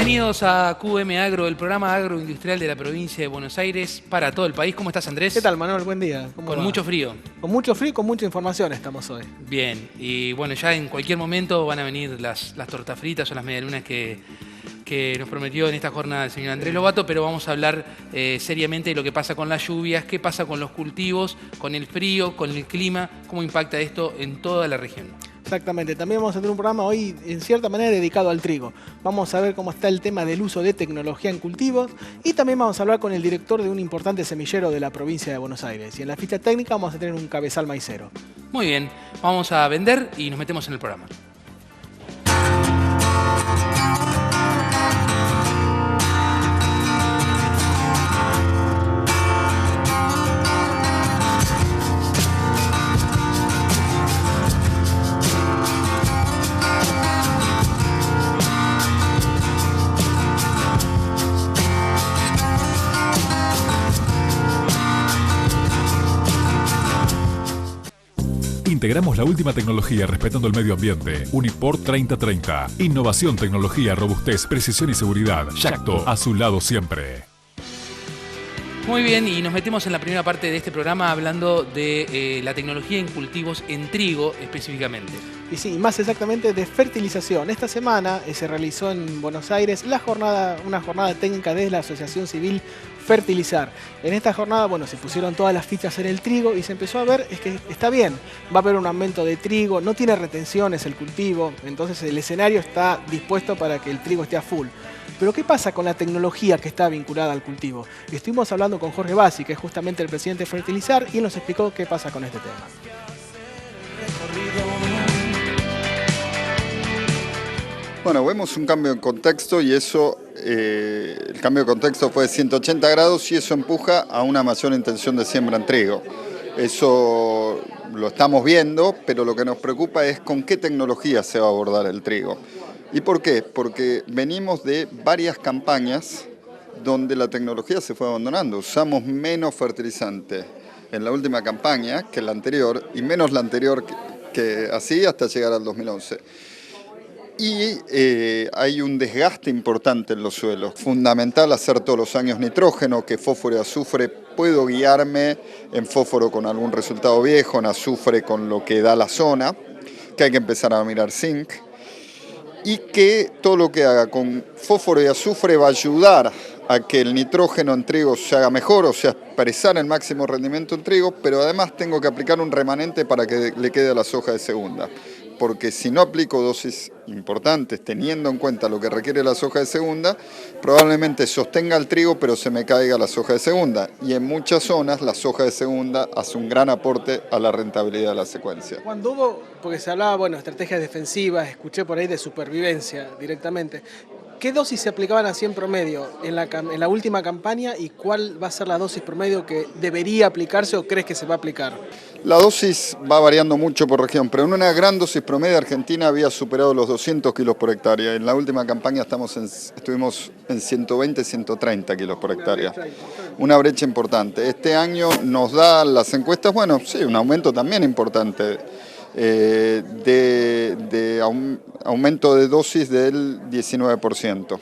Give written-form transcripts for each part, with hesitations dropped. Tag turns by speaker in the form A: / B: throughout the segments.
A: Bienvenidos a QM Agro, el programa agroindustrial de la provincia de Buenos Aires para todo el país. ¿Cómo estás, Andrés?
B: ¿Qué tal, Manuel? Buen día. ¿Cómo
A: Con
B: va?
A: mucho frío.
B: Con mucho frío y con mucha información estamos hoy.
A: Bien, y bueno, ya en cualquier momento van a venir las tortas fritas o las medialunas que nos prometió en esta jornada el señor Andrés Lobato, pero vamos a hablar seriamente de lo que pasa con las lluvias, qué pasa con los cultivos, con el frío, con el clima, cómo impacta esto en toda la región.
B: Exactamente, también vamos a tener un programa hoy en cierta manera dedicado al trigo. Vamos a ver cómo está el tema del uso de tecnología en cultivos y también vamos a hablar con el director de un importante semillero de la provincia de Buenos Aires. Y en la ficha técnica vamos a tener un cabezal maicero.
A: Muy bien, vamos a vender y nos metemos en el programa.
C: Integramos la última tecnología respetando el medio ambiente. Uniport 3030. Innovación, tecnología, robustez, precisión y seguridad. Yacto, a su lado siempre.
A: Muy bien, y nos metemos en la primera parte de este programa hablando de la tecnología en cultivos en trigo específicamente.
B: Y sí, más exactamente de fertilización. Esta semana se realizó en Buenos Aires una jornada técnica de la Asociación Civil Fertilizar. En esta jornada, bueno, se pusieron todas las fichas en el trigo y se empezó a ver, es que está bien, va a haber un aumento de trigo, no tiene retenciones el cultivo, entonces el escenario está dispuesto para que el trigo esté a full. Pero ¿qué pasa con la tecnología que está vinculada al cultivo? Estuvimos hablando con Jorge Bassi, que es justamente el presidente de Fertilizar, y él nos explicó qué pasa con este tema.
D: Bueno, vemos un cambio de contexto y eso, el cambio de contexto fue de 180 grados y eso empuja a una mayor intención de siembra en trigo. Eso lo estamos viendo, pero lo que nos preocupa es con qué tecnología se va a abordar el trigo. ¿Y por qué? Porque venimos de varias campañas donde la tecnología se fue abandonando. Usamos menos fertilizante en la última campaña que la anterior y menos la anterior que así hasta llegar al 2011. Y hay un desgaste importante en los suelos. Fundamental hacer todos los años nitrógeno, que fósforo y azufre, puedo guiarme en fósforo con algún resultado viejo, en azufre con lo que da la zona, que hay que empezar a mirar zinc, y que todo lo que haga con fósforo y azufre va a ayudar a que el nitrógeno en trigo se haga mejor, o sea, expresar el máximo rendimiento en trigo, pero además tengo que aplicar un remanente para que le quede a la soja de segunda. Porque si no aplico dosis importantes, teniendo en cuenta lo que requiere la soja de segunda, probablemente sostenga el trigo, pero se me caiga la soja de segunda. Y en muchas zonas la soja de segunda hace un gran aporte a la rentabilidad de la secuencia.
B: Cuando hubo, porque se hablaba, bueno, estrategias defensivas, escuché por ahí de supervivencia directamente, ¿qué dosis se aplicaban así en promedio en la última campaña y cuál va a ser la dosis promedio que debería aplicarse o crees que se va a aplicar?
D: La dosis va variando mucho por región, pero en una gran dosis promedio Argentina había superado los 200 kilos por hectárea. En la última campaña estuvimos en 120, 130 kilos por hectárea. Una brecha importante. Este año nos da las encuestas, bueno, sí, un aumento también importante. Aumento de dosis del 19%,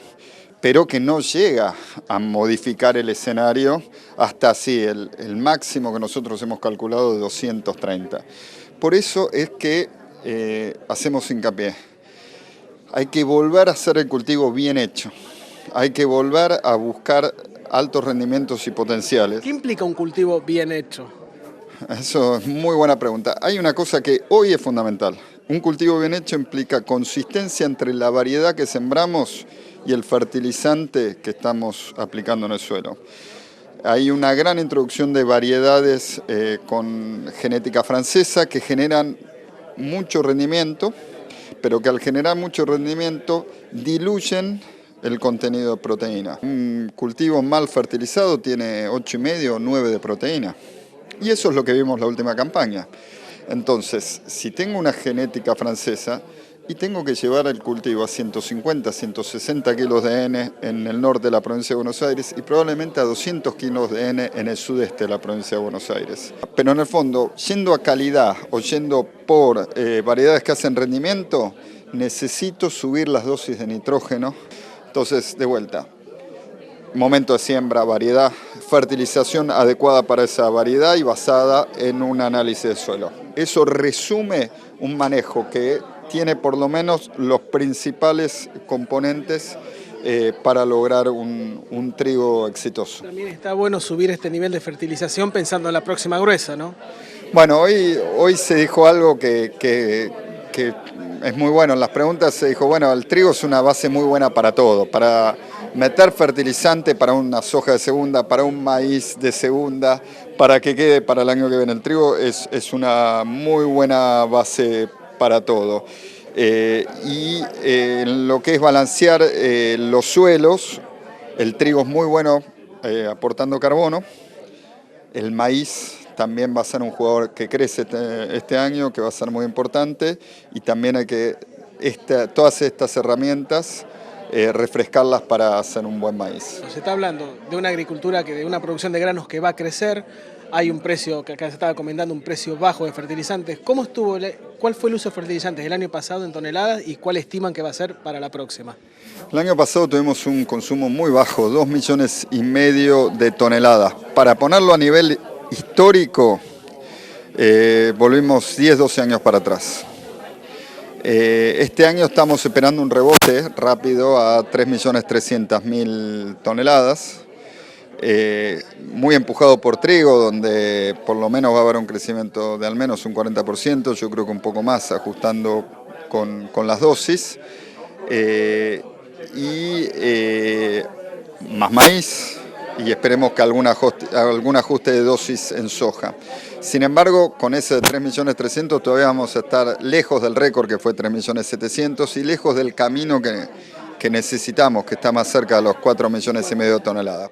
D: pero que no llega a modificar el escenario hasta así, el máximo que nosotros hemos calculado de 230. Por eso es que hacemos hincapié. Hay que volver a hacer el cultivo bien hecho, hay que volver a buscar altos rendimientos y potenciales.
B: ¿Qué implica un cultivo bien hecho?
D: Eso es muy buena pregunta. Hay una cosa que hoy es fundamental. Un cultivo bien hecho implica consistencia entre la variedad que sembramos y el fertilizante que estamos aplicando en el suelo. Hay una gran introducción de variedades con genética francesa que generan mucho rendimiento, pero que al generar mucho rendimiento diluyen el contenido de proteína. Un cultivo mal fertilizado tiene 8,5 o 9 de proteína. Y eso es lo que vimos la última campaña. Entonces, si tengo una genética francesa y tengo que llevar el cultivo a 150, 160 kilos de N en el norte de la provincia de Buenos Aires y probablemente a 200 kilos de N en el sudeste de la provincia de Buenos Aires. Pero en el fondo, yendo a calidad o yendo por variedades que hacen rendimiento, necesito subir las dosis de nitrógeno. Entonces, de vuelta, momento de siembra, variedad, fertilización adecuada para esa variedad y basada en un análisis de suelo. Eso resume un manejo que tiene por lo menos los principales componentes para lograr un trigo exitoso.
B: También está bueno subir este nivel de fertilización pensando en la próxima gruesa, ¿no?
D: Bueno, hoy se dijo algo que es muy bueno. En las preguntas se dijo, bueno, el trigo es una base muy buena para todo, para meter fertilizante para una soja de segunda, para un maíz de segunda, para que quede para el año que viene. El trigo es una muy buena base para todo. En lo que es balancear los suelos, el trigo es muy bueno aportando carbono. El maíz también va a ser un jugador que crece este año, que va a ser muy importante, y también hay que todas estas herramientas refrescarlas para hacer un buen maíz.
B: Se está hablando de una agricultura, de una producción de granos que va a crecer. Hay un precio, que acá se estaba comentando, un precio bajo de fertilizantes. ¿Cuál fue el uso de fertilizantes el año pasado en toneladas y cuál estiman que va a ser para la próxima?
D: El año pasado tuvimos un consumo muy bajo, 2,5 millones de toneladas. Para ponerlo a nivel histórico, volvimos 10, 12 años para atrás. Este año estamos esperando un rebote rápido a 3.300.000 toneladas. Muy empujado por trigo, donde por lo menos va a haber un crecimiento de al menos un 40%, yo creo que un poco más, ajustando con las dosis, más maíz, y esperemos que algún ajuste de dosis en soja. Sin embargo, con ese de 3.300.000 todavía vamos a estar lejos del récord que fue 3.700.000 y lejos del camino que necesitamos, que está más cerca de los 4,5 millones de toneladas.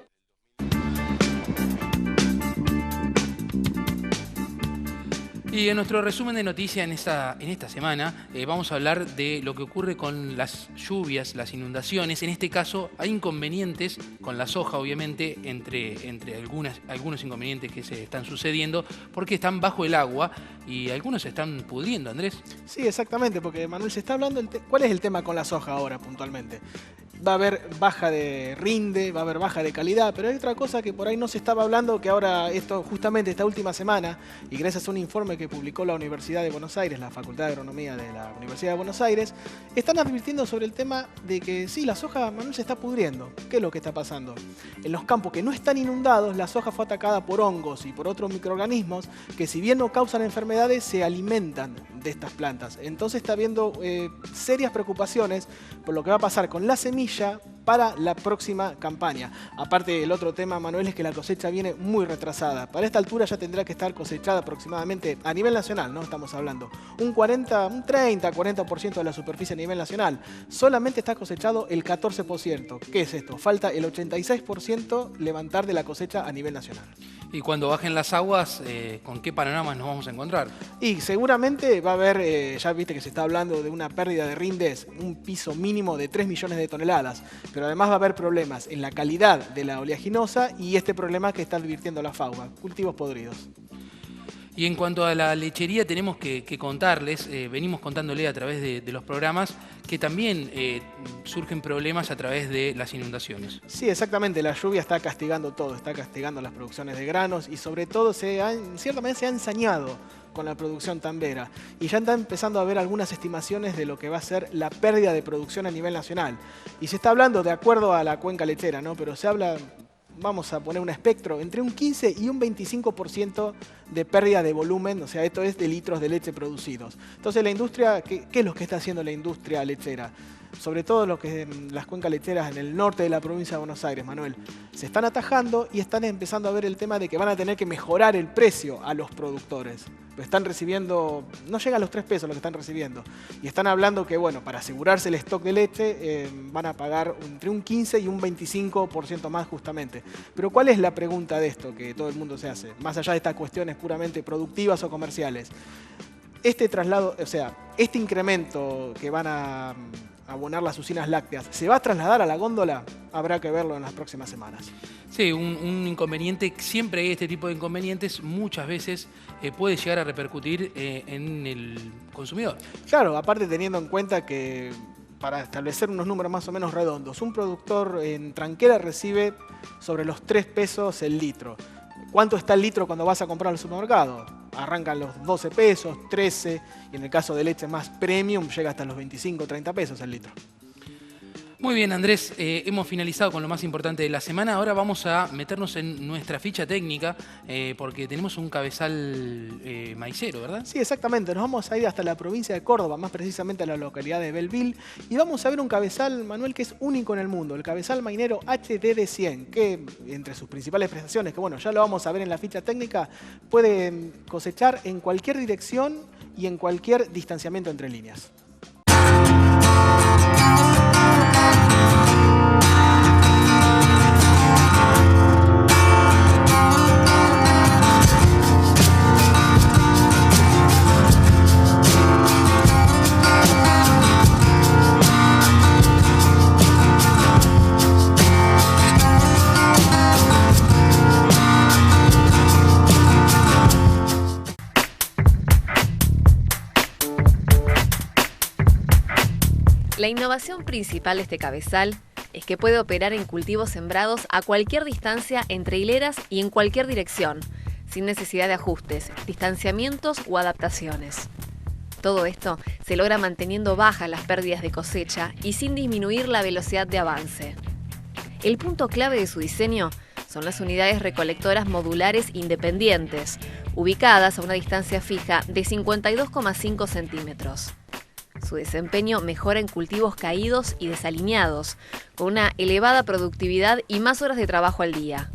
A: Y en nuestro resumen de noticias en esta semana vamos a hablar de lo que ocurre con las lluvias, las inundaciones. En este caso hay inconvenientes con la soja, obviamente, entre algunos inconvenientes que se están sucediendo porque están bajo el agua y algunos se están pudriendo, Andrés.
B: Sí, exactamente, porque Manuel, se está hablando, ¿cuál es el tema con la soja ahora puntualmente? Va a haber baja de rinde, va a haber baja de calidad, pero hay otra cosa que por ahí no se estaba hablando, que ahora justamente esta última semana, y gracias a un informe que publicó la Universidad de Buenos Aires, la Facultad de Agronomía de la Universidad de Buenos Aires, están advirtiendo sobre el tema de que sí, la soja, Manuel, se está pudriendo. ¿Qué es lo que está pasando? En los campos que no están inundados, la soja fue atacada por hongos y por otros microorganismos que, si bien no causan enfermedades, se alimentan de estas plantas. Entonces está habiendo serias preocupaciones por lo que va a pasar con la semilla para la próxima campaña. Aparte, el otro tema, Manuel, es que la cosecha viene muy retrasada. Para esta altura ya tendrá que estar cosechada aproximadamente a nivel nacional, ¿no? Estamos hablando un 30-40% de la superficie a nivel nacional. Solamente está cosechado el 14%. ¿Qué es esto? Falta el 86% levantar de la cosecha a nivel nacional.
A: Y cuando bajen las aguas, ¿con qué panoramas nos vamos a encontrar?
B: Y seguramente va a haber, ya viste que se está hablando de una pérdida de rindes, un piso mínimo de 3 millones de toneladas, pero además va a haber problemas en la calidad de la oleaginosa y este problema que está advirtiendo la FAO, cultivos podridos.
A: Y en cuanto a la lechería, tenemos que contarles, venimos contándole a través de los programas, que también surgen problemas a través de las inundaciones.
B: Sí, exactamente, la lluvia está castigando todo, está castigando las producciones de granos y sobre todo en cierta manera se ha ensañado con la producción tambera. Y ya está empezando a haber algunas estimaciones de lo que va a ser la pérdida de producción a nivel nacional. Y se está hablando de acuerdo a la cuenca lechera, ¿no? Pero se habla, vamos a poner un espectro, entre un 15 y un 25% de pérdida de volumen, o sea, esto es de litros de leche producidos. Entonces la industria, ¿qué es lo que está haciendo la industria lechera? Sobre todo las cuencas lecheras en el norte de la provincia de Buenos Aires, Manuel, se están atajando y están empezando a ver el tema de que van a tener que mejorar el precio a los productores. Lo están recibiendo, no llega a los 3 pesos lo que están recibiendo. Y están hablando que, bueno, para asegurarse el stock de leche van a pagar entre un 15 y un 25% más justamente. Pero ¿cuál es la pregunta de esto que todo el mundo se hace? Más allá de estas cuestiones puramente productivas o comerciales. Este traslado, o sea, este incremento que van a abonar las usinas lácteas, ¿se va a trasladar a la góndola? Habrá que verlo en las próximas semanas.
A: Sí, un inconveniente, siempre hay este tipo de inconvenientes, muchas veces puede llegar a repercutir en el consumidor.
B: Claro, aparte teniendo en cuenta que para establecer unos números más o menos redondos, un productor en tranquera recibe sobre los 3 pesos el litro. ¿Cuánto está el litro cuando vas a comprar al supermercado? Arrancan los 12 pesos, 13, y en el caso de leche más premium llega hasta los 25, 30 pesos el litro.
A: Muy bien, Andrés, hemos finalizado con lo más importante de la semana. Ahora vamos a meternos en nuestra ficha técnica porque tenemos un cabezal maicero, ¿verdad? Sí,
B: exactamente. Nos vamos a ir hasta la provincia de Córdoba, más precisamente a la localidad de Belleville, y vamos a ver un cabezal, Manuel, que es único en el mundo, el cabezal mainero HDD100, que entre sus principales prestaciones, que bueno, ya lo vamos a ver en la ficha técnica, puede cosechar en cualquier dirección y en cualquier distanciamiento entre líneas.
E: La innovación principal de este cabezal es que puede operar en cultivos sembrados a cualquier distancia entre hileras y en cualquier dirección, sin necesidad de ajustes, distanciamientos o adaptaciones. Todo esto se logra manteniendo bajas las pérdidas de cosecha y sin disminuir la velocidad de avance. El punto clave de su diseño son las unidades recolectoras modulares independientes, ubicadas a una distancia fija de 52,5 centímetros. Su desempeño mejora en cultivos caídos y desalineados, con una elevada productividad y más horas de trabajo al día.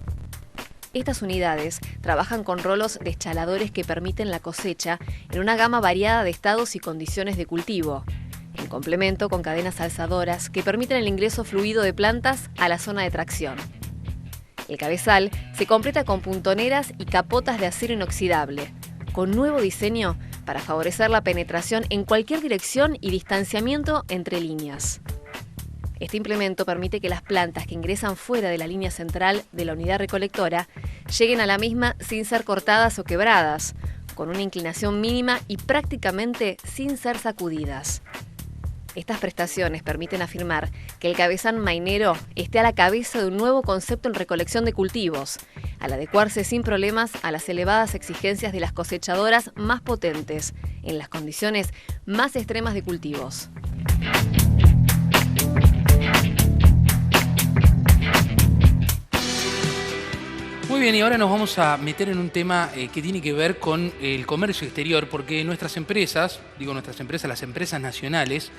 E: Estas unidades trabajan con rolos deschaladores que permiten la cosecha en una gama variada de estados y condiciones de cultivo, en complemento con cadenas alzadoras que permiten el ingreso fluido de plantas a la zona de tracción. El cabezal se completa con puntoneras y capotas de acero inoxidable, con nuevo diseño para favorecer la penetración en cualquier dirección y distanciamiento entre líneas. Este implemento permite que las plantas que ingresan fuera de la línea central de la unidad recolectora lleguen a la misma sin ser cortadas o quebradas, con una inclinación mínima y prácticamente sin ser sacudidas. Estas prestaciones permiten afirmar que el cabezal mainero esté a la cabeza de un nuevo concepto en recolección de cultivos, al adecuarse sin problemas a las elevadas exigencias de las cosechadoras más potentes, en las condiciones más extremas de cultivos.
A: Muy bien, y ahora nos vamos a meter en un tema que tiene que ver con el comercio exterior, porque nuestras empresas, las empresas nacionales,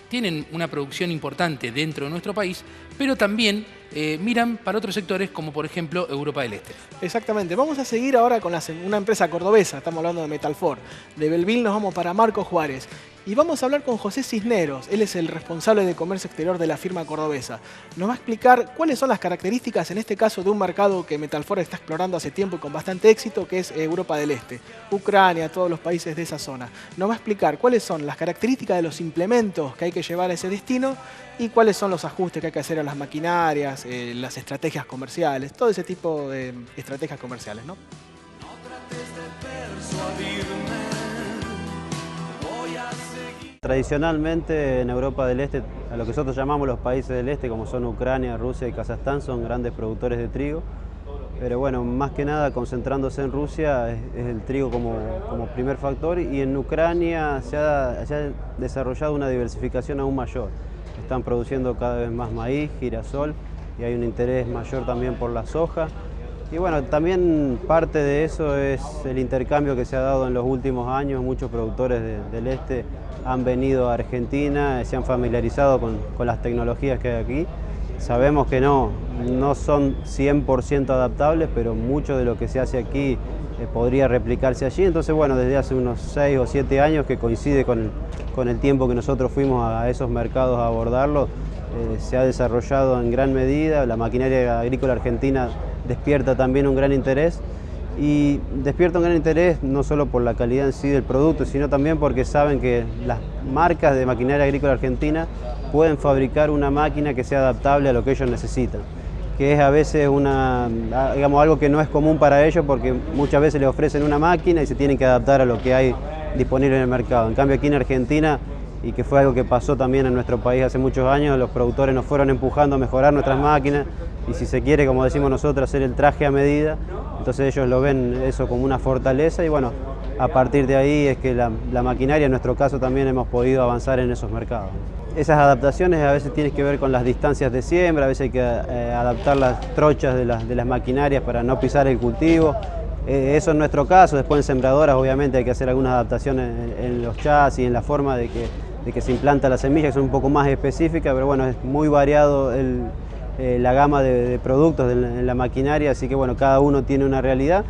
A: tienen una producción importante dentro de nuestro país, pero también miran para otros sectores como por ejemplo Europa del Este.
B: Exactamente, vamos a seguir ahora con una empresa cordobesa, estamos hablando de Metalfor. De Belleville nos vamos para Marcos Juárez. Y vamos a hablar con José Cisneros, él es el responsable de comercio exterior de la firma cordobesa. Nos va a explicar cuáles son las características, en este caso, de un mercado que Metalfor está explorando hace tiempo y con bastante éxito, que es Europa del Este, Ucrania, todos los países de esa zona. Nos va a explicar cuáles son las características de los implementos que hay que llevar a ese destino y cuáles son los ajustes que hay que hacer a las maquinarias, las estrategias comerciales, todo ese tipo de estrategias comerciales, ¿no?
F: No trates de persuadirme.
G: Tradicionalmente en Europa del Este, a lo que nosotros llamamos los países del Este, como son Ucrania, Rusia y Kazajstán, son grandes productores de trigo. Pero bueno, más que nada concentrándose en Rusia es el trigo como primer factor, y en Ucrania se ha desarrollado una diversificación aún mayor. Están produciendo cada vez más maíz, girasol, y hay un interés mayor también por la soja. Y bueno, también parte de eso es el intercambio que se ha dado en los últimos años. Muchos productores del Este han venido a Argentina, se han familiarizado con las tecnologías que hay aquí. Sabemos que no son 100% adaptables, pero mucho de lo que se hace aquí podría replicarse allí. Entonces, bueno, desde hace unos 6 o 7 años, que coincide con el tiempo que nosotros fuimos a esos mercados a abordarlo, se ha desarrollado en gran medida. La maquinaria agrícola argentina despierta también un gran interés, y despierta un gran interés no solo por la calidad en sí del producto, sino también porque saben que las marcas de maquinaria agrícola argentina pueden fabricar una máquina que sea adaptable a lo que ellos necesitan, que es a veces algo que no es común para ellos, porque muchas veces les ofrecen una máquina y se tienen que adaptar a lo que hay disponible en el mercado. En cambio, aquí en Argentina y que fue algo que pasó también en nuestro país hace muchos años. Los productores nos fueron empujando a mejorar nuestras máquinas y, si se quiere, como decimos nosotros, hacer el traje a medida. Entonces ellos lo ven eso como una fortaleza y bueno, a partir de ahí es que la maquinaria, en nuestro caso, también hemos podido avanzar en esos mercados. Esas adaptaciones a veces tienen que ver con las distancias de siembra, a veces hay que adaptar las trochas de las maquinarias para no pisar el cultivo. Eso en nuestro caso. Después en sembradoras obviamente hay que hacer algunas adaptaciones en los chasis, en la forma de que se implanta la semilla, que son un poco más específicas, pero bueno, es muy variado la gama de productos en la maquinaria, así que bueno, cada uno tiene una realidad.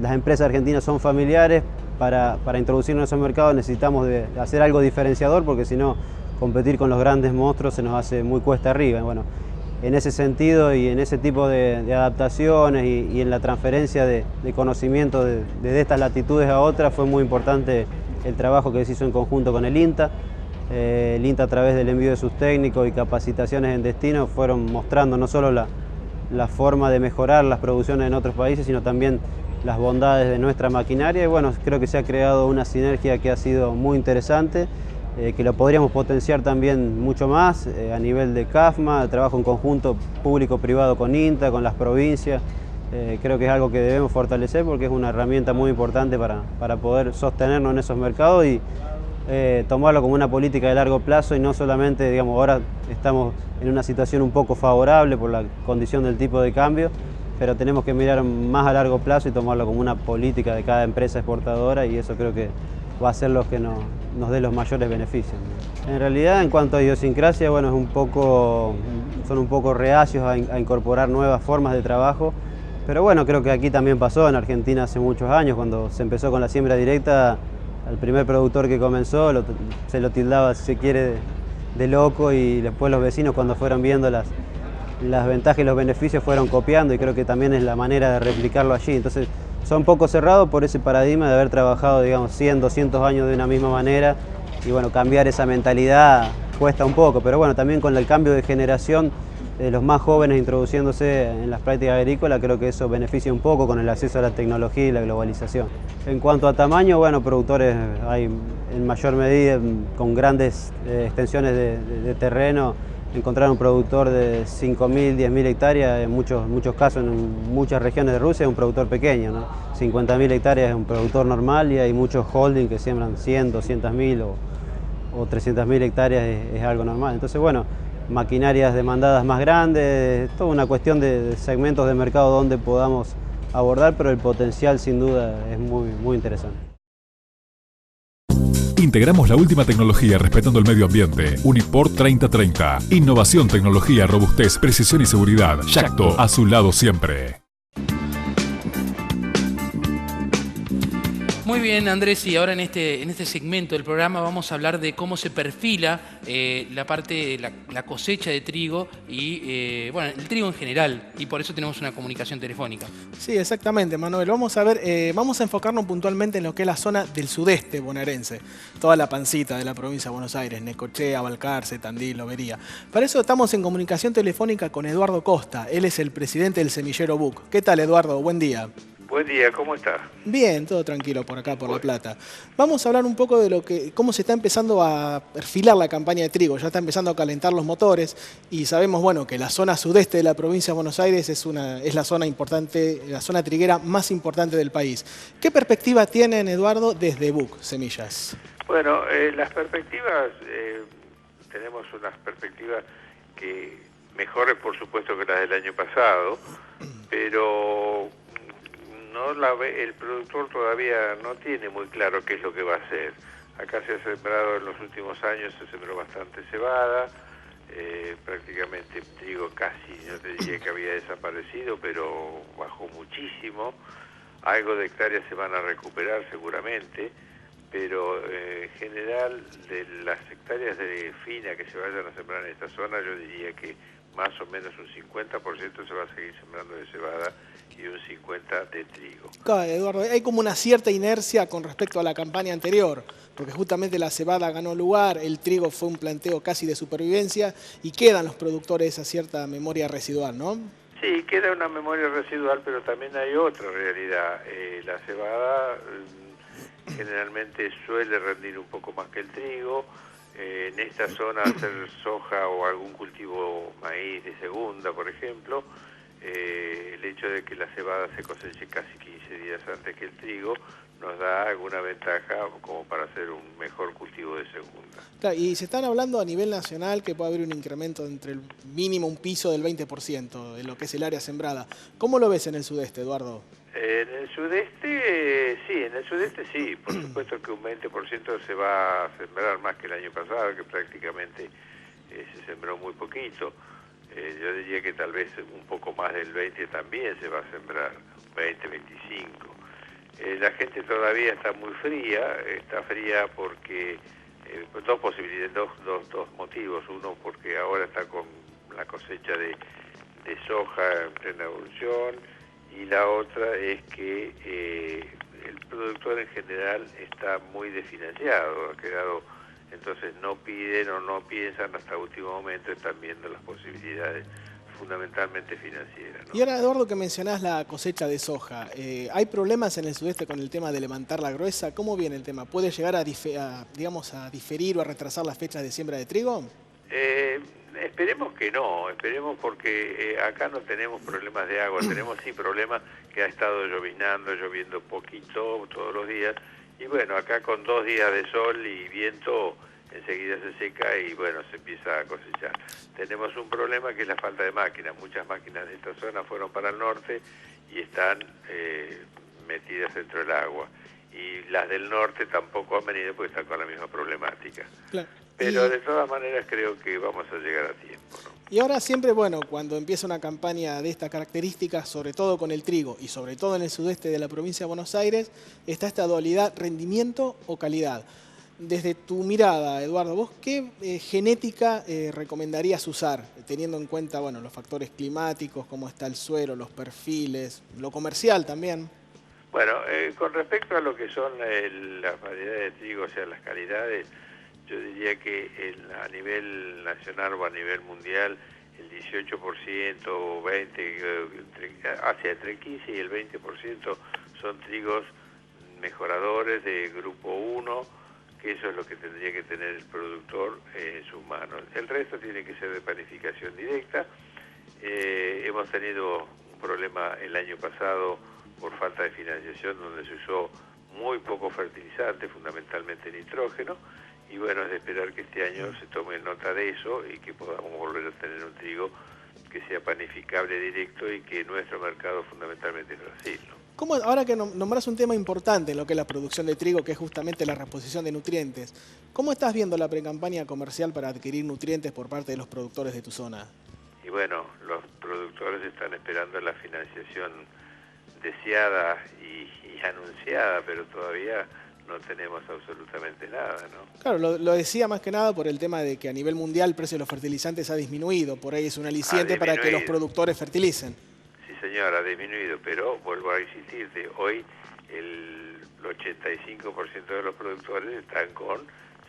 G: Las empresas argentinas son familiares. Para introducirnos en esos mercados necesitamos de hacer algo diferenciador, porque si no, competir con los grandes monstruos se nos hace muy cuesta arriba. Bueno, en ese sentido y en ese tipo de adaptaciones y en la transferencia de conocimiento de estas latitudes a otras, fue muy importante el trabajo que se hizo en conjunto con el INTA. El INTA, a través del envío de sus técnicos y capacitaciones en destino, fueron mostrando no solo la forma de mejorar las producciones en otros países, sino también las bondades de nuestra maquinaria. Y bueno, creo que se ha creado una sinergia que ha sido muy interesante, que lo podríamos potenciar también mucho más a nivel de CAFMA, trabajo en conjunto público-privado con INTA, con las provincias. Creo que es algo que debemos fortalecer porque es una herramienta muy importante para poder sostenernos en esos mercados y tomarlo como una política de largo plazo, y no solamente, digamos, ahora estamos en una situación un poco favorable por la condición del tipo de cambio, pero tenemos que mirar más a largo plazo y tomarlo como una política de cada empresa exportadora, y eso creo que va a ser lo que nos dé los mayores beneficios. En realidad, en cuanto a idiosincrasia, bueno, son un poco reacios a incorporar nuevas formas de trabajo, pero bueno, creo que aquí también pasó, en Argentina hace muchos años, cuando se empezó con la siembra directa, al primer productor que comenzó se lo tildaba, si se quiere, de loco, y después los vecinos, cuando fueron viendo las ventajas y los beneficios, fueron copiando, y creo que también es la manera de replicarlo allí. Entonces son poco cerrados por ese paradigma de haber trabajado, digamos, 100, 200 años de una misma manera, y bueno, cambiar esa mentalidad cuesta un poco, pero bueno, también con el cambio de generación, de los más jóvenes introduciéndose en las prácticas agrícolas, creo que eso beneficia un poco con el acceso a la tecnología y la globalización. En cuanto a tamaño, bueno, productores hay en mayor medida con grandes extensiones de terreno. Encontrar un productor de 5.000, 10.000 hectáreas, en muchos casos, en muchas regiones de Rusia, es un productor pequeño, ¿no? 50.000 hectáreas es un productor normal, y hay muchos holding que siembran 100, 200.000 o 300.000 hectáreas, es algo normal. Entonces, bueno, maquinarias demandadas más grandes, es toda una cuestión de segmentos de mercado donde podamos abordar, pero el potencial sin duda es muy, muy interesante.
C: Integramos la última tecnología respetando el medio ambiente. Uniport 3030. Innovación, tecnología, robustez, precisión y seguridad. Yacto, a su lado siempre.
A: Muy bien, Andrés, y ahora en este segmento del programa vamos a hablar de cómo se perfila la cosecha de trigo y bueno, el trigo en general, y por eso tenemos una comunicación telefónica.
B: Sí, exactamente, Manuel. Vamos a ver, vamos a enfocarnos puntualmente en lo que es la zona del sudeste bonaerense, toda la pancita de la provincia de Buenos Aires, Necochea, Balcarce, Tandil, Lobería. Para eso estamos en comunicación telefónica con Eduardo Costa. Él es el presidente del semillero BUC. ¿Qué tal, Eduardo? Buen día.
H: Buen día, ¿cómo está?
B: Bien, todo tranquilo por acá, por La Plata. Vamos a hablar un poco de cómo se está empezando a perfilar la campaña de trigo. Ya está empezando a calentar los motores y sabemos, bueno, que la zona sudeste de la provincia de Buenos Aires es la zona importante, la zona triguera más importante del país. ¿Qué perspectiva tienen, Eduardo, desde BUC Semillas?
H: Bueno, las perspectivas, tenemos unas perspectivas que mejores, por supuesto, que las del año pasado, pero el productor todavía no tiene muy claro qué es lo que va a hacer. Acá se ha sembrado en los últimos años, se sembró bastante cebada, prácticamente trigo casi, no te diría que había desaparecido, pero bajó muchísimo. Algo de hectáreas se van a recuperar seguramente, pero en general de las hectáreas de fina que se vayan a sembrar en esta zona, yo diría que más o menos un 50% se va a seguir sembrando de cebada y un 50% de trigo.
B: Claro, Eduardo, hay como una cierta inercia con respecto a la campaña anterior, porque justamente la cebada ganó lugar, el trigo fue un planteo casi de supervivencia y quedan los productores esa cierta memoria residual, ¿no?
H: Sí, queda una memoria residual, pero también hay otra realidad. La cebada generalmente suele rendir un poco más que el trigo, En esta zona hacer soja o algún cultivo maíz de segunda, por ejemplo, el hecho de que la cebada se coseche casi 15 días antes que el trigo nos da alguna ventaja como para hacer un mejor cultivo de segunda.
B: Claro, y se están hablando a nivel nacional que puede haber un incremento entre el mínimo un piso del 20% en lo que es el área sembrada. ¿Cómo lo ves en el sudeste, Eduardo?
H: En el sudeste sí, por supuesto que un 20% se va a sembrar más que el año pasado, que prácticamente se sembró muy poquito. Yo diría que tal vez un poco más del 20 también se va a sembrar, 20, 25. La gente todavía está muy fría, está fría porque dos posibilidades, dos motivos. Uno porque ahora está con la cosecha de soja en plena evolución, y la otra es que el productor en general está muy desfinanciado, ha quedado, entonces no piden o no piensan hasta último momento, están viendo las posibilidades fundamentalmente financieras, ¿no?
B: Y ahora, Eduardo, que mencionás la cosecha de soja, ¿hay problemas en el sudeste con el tema de levantar la gruesa? ¿Cómo viene el tema? ¿Puede llegar a diferir o a retrasar las fechas de siembra de trigo?
H: Esperemos que no, esperemos porque acá no tenemos problemas de agua, tenemos sí problemas que ha estado lloviendo poquito todos los días, y bueno, acá con 2 días de sol y viento enseguida se seca y bueno, se empieza a cosechar. Tenemos un problema que es la falta de máquinas, muchas máquinas de esta zona fueron para el norte y están metidas dentro del agua, y las del norte tampoco han venido porque están con la misma problemática.
B: Claro.
H: Pero de todas maneras creo que vamos a llegar a tiempo, ¿no?
B: Y ahora siempre, bueno, cuando empieza una campaña de estas características, sobre todo con el trigo y sobre todo en el sudeste de la provincia de Buenos Aires, está esta dualidad rendimiento o calidad. Desde tu mirada, Eduardo, ¿vos qué genética recomendarías usar, teniendo en cuenta, bueno, los factores climáticos, cómo está el suelo, los perfiles, lo comercial también?
H: Bueno, con respecto a lo que son las variedades de trigo, o sea, las calidades, yo diría que a nivel nacional o a nivel mundial, el 18% o 20%, hacia entre el 15 y el 20% son trigos mejoradores de grupo 1, que eso es lo que tendría que tener el productor en sus manos. El resto tiene que ser de panificación directa. Hemos tenido un problema el año pasado por falta de financiación, donde se usó muy poco fertilizante, fundamentalmente nitrógeno, y bueno, es de esperar que este año se tome nota de eso y que podamos volver a tener un trigo que sea panificable directo y que nuestro mercado fundamentalmente es Brasil, ¿no?
B: ¿Cómo, ahora que nombrás un tema importante en lo que es la producción de trigo, que es justamente la reposición de nutrientes, ¿cómo estás viendo la precampaña comercial para adquirir nutrientes por parte de los productores de tu zona?
H: Y bueno, los productores están esperando la financiación deseada y anunciada, pero todavía no tenemos absolutamente nada, ¿no?
B: Claro, lo decía más que nada por el tema de que a nivel mundial el precio de los fertilizantes ha disminudo, por ahí es un aliciente para que los productores fertilicen.
H: Sí, señor, ha disminuido, pero vuelvo a insistirte, hoy el 85% de los productores están con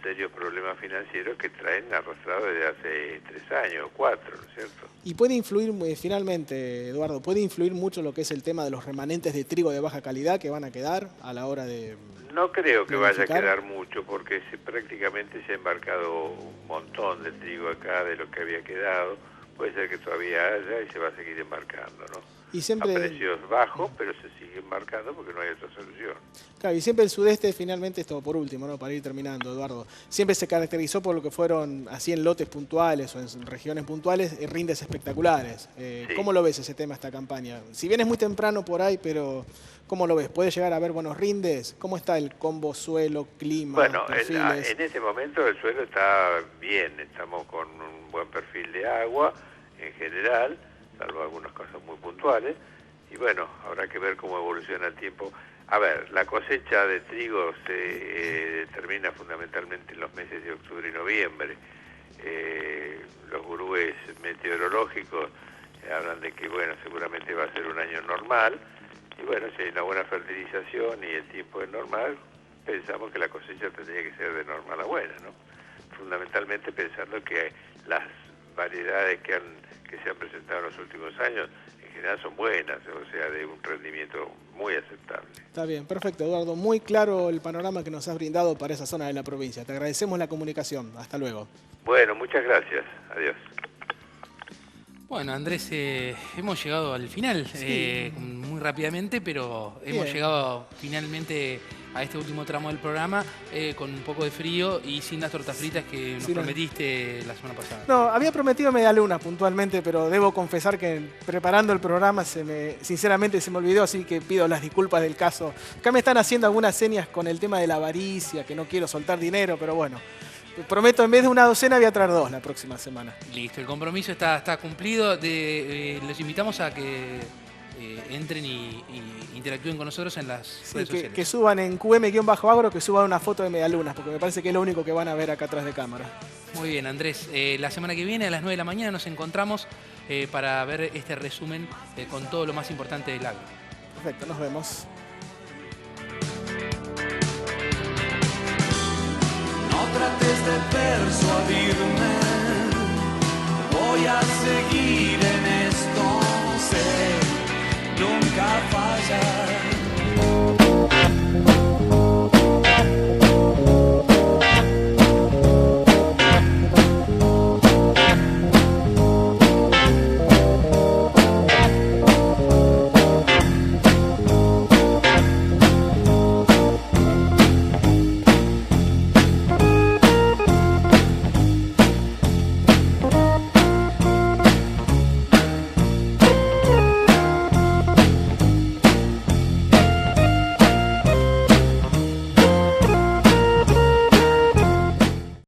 H: serios problemas financieros que traen arrastrados desde hace 3 años o 4, ¿no es cierto?
B: Y puede influir, finalmente, Eduardo, puede influir mucho lo que es el tema de los remanentes de trigo de baja calidad que van a quedar a la hora de...
H: No creo que vaya a quedar mucho, porque prácticamente se ha embarcado un montón de trigo acá de lo que había quedado. Puede ser que todavía haya y se va a seguir embarcando, ¿no?
B: Y siempre...
H: A precios bajos, pero se sigue embarcando porque no hay otra solución.
B: Claro, y siempre el sudeste, finalmente, esto por último, ¿no? Para ir terminando, Eduardo, siempre se caracterizó por lo que fueron, así en lotes puntuales o en regiones puntuales, rindes espectaculares.
H: Sí.
B: ¿Cómo lo ves ese tema, esta campaña? Si bien es muy temprano por ahí, pero ¿cómo lo ves? ¿Puede llegar a haber buenos rindes? ¿Cómo está el combo suelo, clima,
H: bueno,
B: perfiles?
H: en este momento el suelo está bien, estamos con un buen perfil de agua en general, salvo algunas cosas muy puntuales, y bueno, habrá que ver cómo evoluciona el tiempo. A ver, la cosecha de trigo se determina fundamentalmente en los meses de octubre y noviembre. Los gurúes meteorológicos hablan de que, bueno, seguramente va a ser un año normal, y bueno, si hay una buena fertilización y el tiempo es normal, pensamos que la cosecha tendría que ser de normal a buena, ¿no? Fundamentalmente pensando que las variedades que se han presentado en los últimos años, en general son buenas, o sea, de un rendimiento muy aceptable.
B: Está bien, perfecto, Eduardo. Muy claro el panorama que nos has brindado para esa zona de la provincia. Te agradecemos la comunicación. Hasta luego.
H: Bueno, muchas gracias. Adiós.
A: Bueno, Andrés, hemos llegado al final,
B: Sí.
A: muy rápidamente, pero hemos
B: Bien.
A: llegado finalmente a este último tramo del programa con un poco de frío y sin las tortas fritas que nos
B: Sí, no.
A: prometiste la semana pasada.
B: No, había prometido medialunas puntualmente, pero debo confesar que preparando el programa sinceramente se me olvidó, así que pido las disculpas del caso. Acá me están haciendo algunas señas con el tema de la avaricia, que no quiero soltar dinero, pero bueno. Prometo, en vez de una docena voy a traer 2 la próxima semana.
A: Listo, el compromiso está cumplido. Les invitamos a que entren y interactúen con nosotros en las
B: Sí,
A: redes sociales.
B: que suban en QM-agro, que suban una foto de medialunas, porque me parece que es lo único que van a ver acá atrás de cámara.
A: Muy bien, Andrés. La semana que viene a las 9 de la mañana nos encontramos para ver este resumen con todo lo más importante del agro.
B: Perfecto, nos vemos.
F: No trates de persuadirme, voy a seguir en esto, sé, nunca fallar.